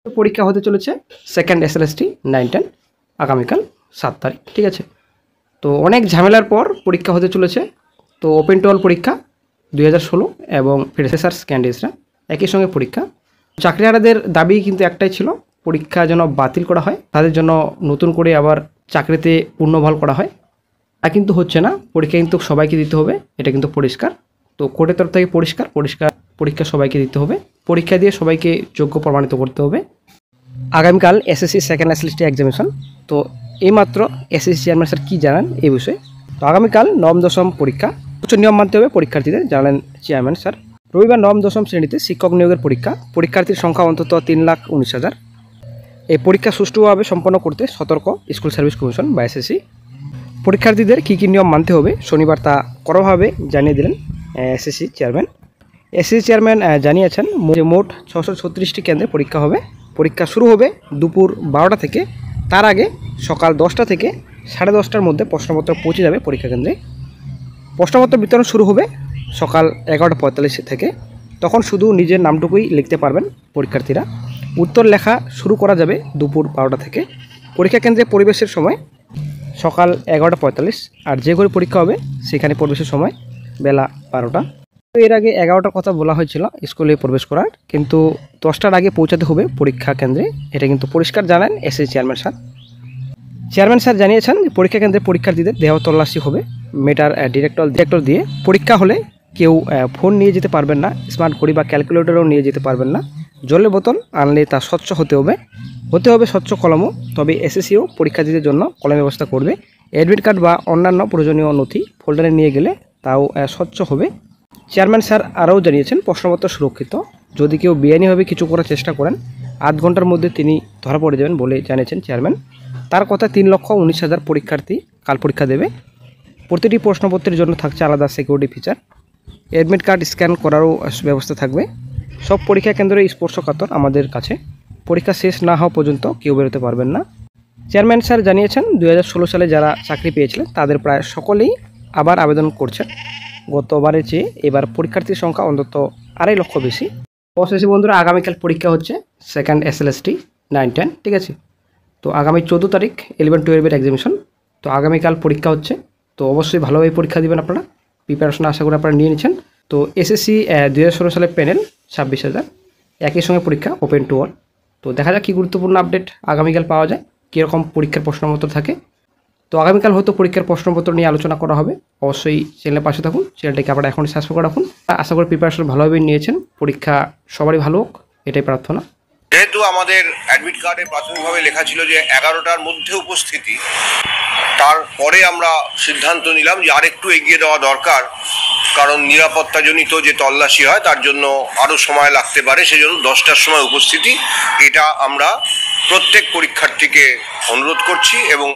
পরীক্ষা হতে চলেছে সেকেন্ড SLST 9-10 আগামীকাল 7 তারিখ, ঠিক আছে। তো অনেক ঝামেলার পর পরীক্ষা হতে চলেছে। তো ওপেন টু অল পরীক্ষা 2016 এবং ফ্রেশার্স ক্যান্ডিডেটসরা একই সঙ্গে পরীক্ষা। চাকরিহারাদের দাবি কিন্তু একটাই ছিল, পরীক্ষা যেন বাতিল করা হয়, তাদের জন্য নতুন করে আবার চাকরিতে পুনর্বহাল করা হয়। তা কিন্তু হচ্ছে না, পরীক্ষা কিন্তু সবাইকে দিতে হবে, এটা কিন্তু পরিষ্কার। তো কোর্টের তরফ থেকে পরিষ্কার পরীক্ষা সবাইকে দিতে হবে, পরীক্ষা দিয়ে সবাইকে যোগ্য প্রমাণিত করতে হবে। আগামীকাল SSC সেকেন্ড SLST এক্সামিনেশন। তো এইমাত্র SSC চেয়ারম্যান স্যার কী জানান এই বিষয়ে। তো আগামীকাল নবম দশম পরীক্ষা, উচ্চ নিয়ম মানতে হবে পরীক্ষার্থীদের, জানালেন চেয়ারম্যান স্যার। রবিবার নবম দশম শ্রেণীতে শিক্ষক নিয়োগের পরীক্ষা, পরীক্ষার্থীর সংখ্যা অন্তত 3,19,000। এই পরীক্ষা সুষ্ঠুভাবে সম্পন্ন করতে সতর্ক স্কুল সার্ভিস কমিশন বা SSC। পরীক্ষার্থীদের কী কী নিয়ম মানতে হবে শনিবার তা কড়াভাবে জানিয়ে দিলেন SSC চেয়ারম্যান। SSC চেয়ারম্যান জানিয়েছেন যে মোট 636টি কেন্দ্রে পরীক্ষা হবে। পরীক্ষা শুরু হবে দুপুর 12টা থেকে, তার আগে সকাল 10টা থেকে 10:30টার মধ্যে প্রশ্নপত্র পৌঁছে যাবে পরীক্ষা কেন্দ্রে। প্রশ্নপত্র বিতরণ শুরু হবে সকাল 11:45 থেকে, তখন শুধু নিজের নামটুকুই লিখতে পারবেন পরীক্ষার্থীরা। উত্তর লেখা শুরু করা যাবে দুপুর 12টা থেকে। পরীক্ষা কেন্দ্রে পরিবেশের সময় সকাল 11:45, আর যে ঘরে পরীক্ষা হবে সেখানে প্রবেশের সময় বেলা 12টা। এর আগে 11টার কথা বলা হয়েছিল স্কুলে প্রবেশ করার, কিন্তু 10টার আগে পৌঁছাতে হবে পরীক্ষা কেন্দ্রে, এটা কিন্তু পরিষ্কার জানান SSC chairman sir. Chairman sir জানিয়েছেন পরীক্ষা কেন্দ্রে পরীক্ষার্থীদের দেহ তল্লাশি হবে মেটার ডিটেক্টর দিয়ে। পরীক্ষা হলে কেউ ফোন নিয়ে যেতে পারবেন না, স্মার্ট ঘড়ি বা ক্যালকুলেটরও নিয়ে যেতে পারবেন না। জলের বোতল আনলে তা স্বচ্ছ হতে হবে স্বচ্ছ কলমও। তবে SSCও পরীক্ষার্থীদের জন্য কলম ব্যবস্থা করবে। অ্যাডমিট কার্ড বা অন্যান্য প্রয়োজনীয় নথি ফোল্ডারে নিয়ে গেলে তাও স্বচ্ছ হবে। চেয়ারম্যান স্যার আরও জানিয়েছেন প্রশ্নপত্র সুরক্ষিত, যদি কেউ বেআইনিভাবে কিছু করার চেষ্টা করেন 8 ঘন্টার মধ্যে তিনি ধরা পড়ে যাবেন বলে জানিয়েছেন চেয়ারম্যান। তার কথা 3,19,000 পরীক্ষার্থী কাল পরীক্ষা দেবে। প্রতিটি প্রশ্নপত্রের জন্য থাকছে আলাদা security feature. Admit card scan করারও ব্যবস্থা থাকবে। সব পরীক্ষা কেন্দ্রে স্পর্শকাতর আমাদের কাছে, পরীক্ষা শেষ না হওয়া পর্যন্ত কেউ বেরোতে পারবেন না। চেয়ারম্যান স্যার জানিয়েছেন 2016 সালে যারা চাকরি পেয়েছিলেন তাদের প্রায় সকলেই আবার আবেদন করছেন। গতবারের চেয়ে এবার পরীক্ষার্থীর সংখ্যা অন্তত 2.5 লক্ষ বেশি। অবশেষে বন্ধুরা আগামীকাল পরীক্ষা হচ্ছে সেকেন্ড SLST 9-10, ঠিক আছে। তো আগামী 14 তারিখ 11-12 এক্সামিনেশন। তো আগামীকাল পরীক্ষা হচ্ছে, তো অবশ্যই ভালোভাবে পরীক্ষা দেবেন আপনারা। প্রিপারেশন আশা করি আপনারা নিয়ে নিচ্ছেন। তো SSC 2016 সালের প্যানেল 26,000, একই সঙ্গে পরীক্ষা ওপেন টু অল। তো দেখা যাক কী গুরুত্বপূর্ণ আপডেট আগামীকাল পাওয়া যায়, কীরকম পরীক্ষার প্রশ্নপত্র থাকে। তো আগামীকাল হয়তো পরীক্ষার প্রশ্নপত্র নিয়ে আলোচনা করা হবে। অবশ্যই চ্যানেলের পাশে থাকুন, চ্যানেলটাকে আপনারা এখন সাবস্ক্রাইব করে রাখুন। আশা করি প্রিপারেশন ভালোভাবে নিয়েছেন, পরীক্ষা সবারই ভালো হোক, এটাই প্রার্থনা। যেহেতু আমাদের অ্যাডমিট কার্ডে প্রাথমিকভাবে লেখা ছিল যে 11টার মধ্যে উপস্থিতি, তারপরে আমরা সিদ্ধান্ত নিলাম যে আরেকটু এগিয়ে দেওয়া দরকার, কারণ নিরাপত্তাজনিত যে তল্লাশি হয় তার জন্য আরও সময় লাগতে পারে, সেজন্য 10টার সময় উপস্থিতি। এটা আমরা প্রত্যেক পরীক্ষার্থীকে অনুরোধ করছি এবং